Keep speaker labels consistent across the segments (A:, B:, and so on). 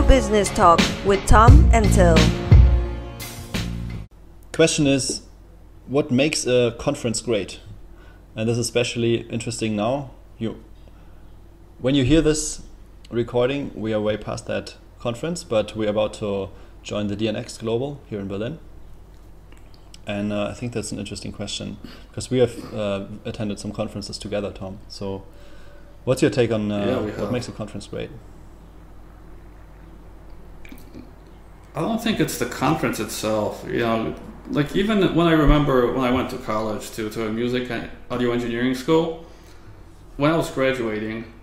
A: True Business Talk with Tom and Till.
B: Question is, what makes a conference great? And this is especially interesting now. When you hear this recording, we are way past that conference, but we're about to join the DNX Global here in Berlin. And I think that's an interesting question because we have attended some conferences together, Tom. So what's your take on what makes a conference great?
C: I don't think it's the conference itself. Like even when I remember when I went to college to a music and audio engineering school, when I was graduating,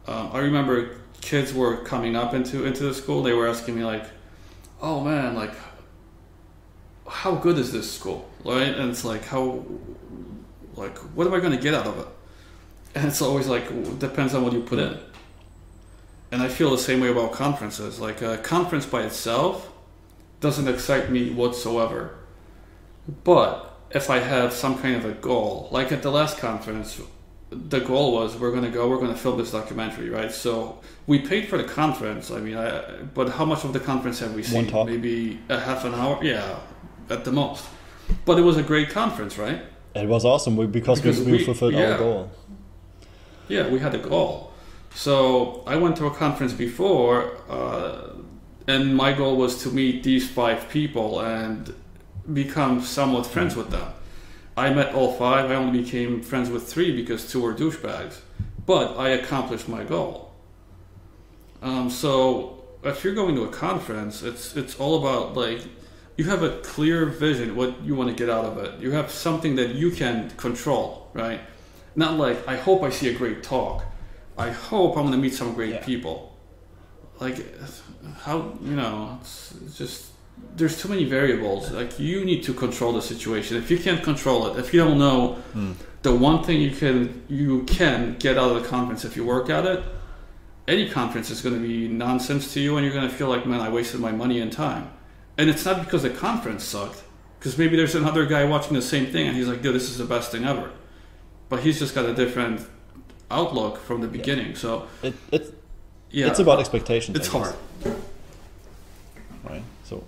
C: I remember kids were coming up into the school. They were asking me like, "Oh man, like, how good is this school?" Right? And it's like, what am I going to get out of it? And it's always like, depends on what you put in. And I feel the same way about conferences. Like a conference by itself doesn't excite me whatsoever. But if I have some kind of a goal, like at the last conference, the goal was we're going to film this documentary, right? So we paid for the conference. I mean, but how much of the conference have we seen?
B: One talk.
C: Maybe a half an hour? Yeah, at the most. But it was a great conference, right?
B: It was awesome because we fulfilled our goal.
C: Yeah, we had a goal. So I went to a conference before, and my goal was to meet these 5 people and become somewhat friends with them. I met all 5. I only became friends with 3 because 2 were douchebags. But I accomplished my goal. So if you're going to a conference, it's all about like you have a clear vision what you want to get out of it. You have something that you can control, right? Not like I hope I see a great talk. I hope I'm going to meet some great people. Like how it's just there's too many variables. Like you need to control the situation. If you can't control it, if you don't know the one thing you can get out of the conference if you work at it, any conference is going to be nonsense to you, and you're going to feel like, man, I wasted my money and time. And it's not because the conference sucked, because maybe there's another guy watching the same thing and he's like, dude, this is the best thing ever. But he's just got a different outlook from the beginning. So
B: it's about expectations.
C: It's hard.
B: Right. So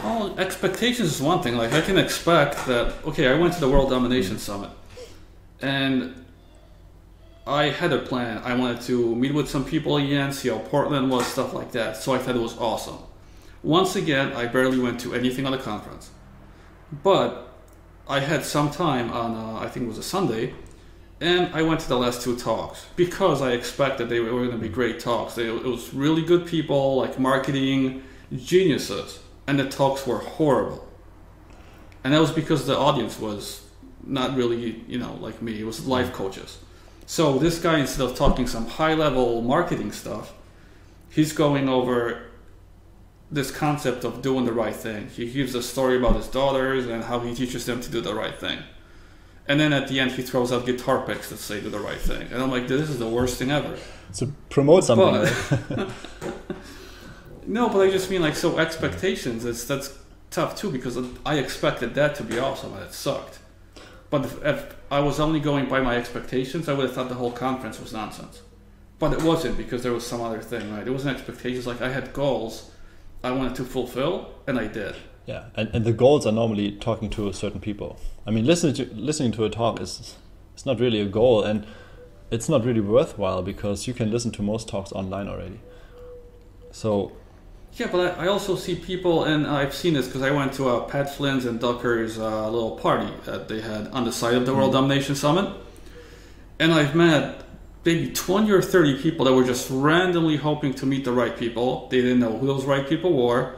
C: well, expectations is one thing. Like I can expect that, okay, I went to the World Domination Summit and I had a plan. I wanted to meet with some people again, see how Portland was, stuff like that. So I thought it was awesome. Once again, I barely went to anything on the conference. But I had some time on, I think it was a Sunday, and I went to the last 2 talks because I expected they were going to be great talks. It was really good people, like marketing geniuses, and the talks were horrible. And that was because the audience was not really, like me. It was life coaches. So this guy, instead of talking some high-level marketing stuff, he's going over this concept of doing the right thing. He gives a story about his daughters and how he teaches them to do the right thing. And then at the end, he throws out guitar picks that say do the right thing. And I'm like, this is the worst thing ever.
B: To promote something.
C: No, but I just mean like, so expectations, that's tough too, because I expected that to be awesome and it sucked. But if I was only going by my expectations, I would have thought the whole conference was nonsense. But it wasn't, because there was some other thing, right? It wasn't expectations. Like I had goals I wanted to fulfill, and I did.
B: Yeah, and the goals are normally talking to certain people. I mean, listening to a talk is not really a goal, and it's not really worthwhile because you can listen to most talks online already. So
C: yeah, but I also see people, and I've seen this because I went to Pat Flynn's and Ducker's little party that they had on the side of the World Domination Summit, and I've met maybe 20 or 30 people that were just randomly hoping to meet the right people. They didn't know who those right people were.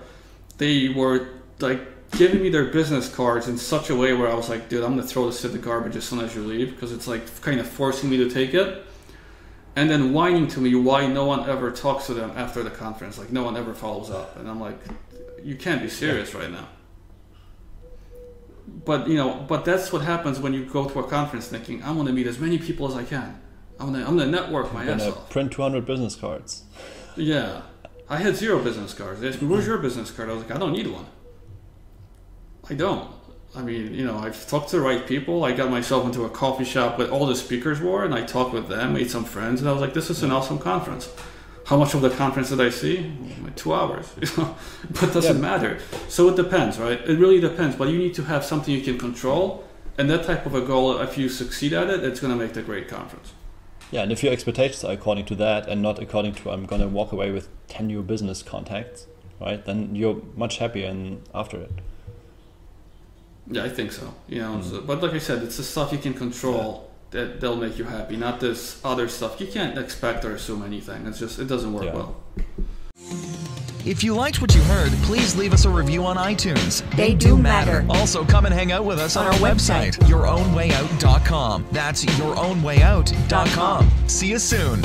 C: They were like giving me their business cards in such a way where I was like, dude, I'm going to throw this in the garbage as soon as you leave, because it's like kind of forcing me to take it. And then whining to me why no one ever talks to them after the conference. Like no one ever follows up. And I'm like, you can't be serious right now. But that's what happens when you go to a conference thinking, I'm going to meet as many people as I can. I'm gonna network my ass off.
B: Print 200 business cards.
C: Yeah. I had 0 business cards. They asked me, where's your business card? I was like, I don't need one. I don't. I mean, I've talked to the right people. I got myself into a coffee shop where all the speakers were, and I talked with them, made some friends, and I was like, this is an awesome conference. How much of the conference did I see? 2 hours, but it doesn't matter. So it depends, right? It really depends, but you need to have something you can control, and that type of a goal, if you succeed at it, it's going to make the great conference.
B: Yeah, and if your expectations are according to that and not according to I'm going to walk away with 10 new business contacts, right, then you're much happier after it.
C: Yeah, I think so. So, but like I said, it's the stuff you can control that they'll make you happy, not this other stuff. You can't expect or assume anything. It's just, it doesn't work well.
D: If you liked what you heard, please leave us a review on iTunes.
A: They do matter.
D: Also, come and hang out with us on our website, yourownwayout.com. That's yourownwayout.com. See you soon.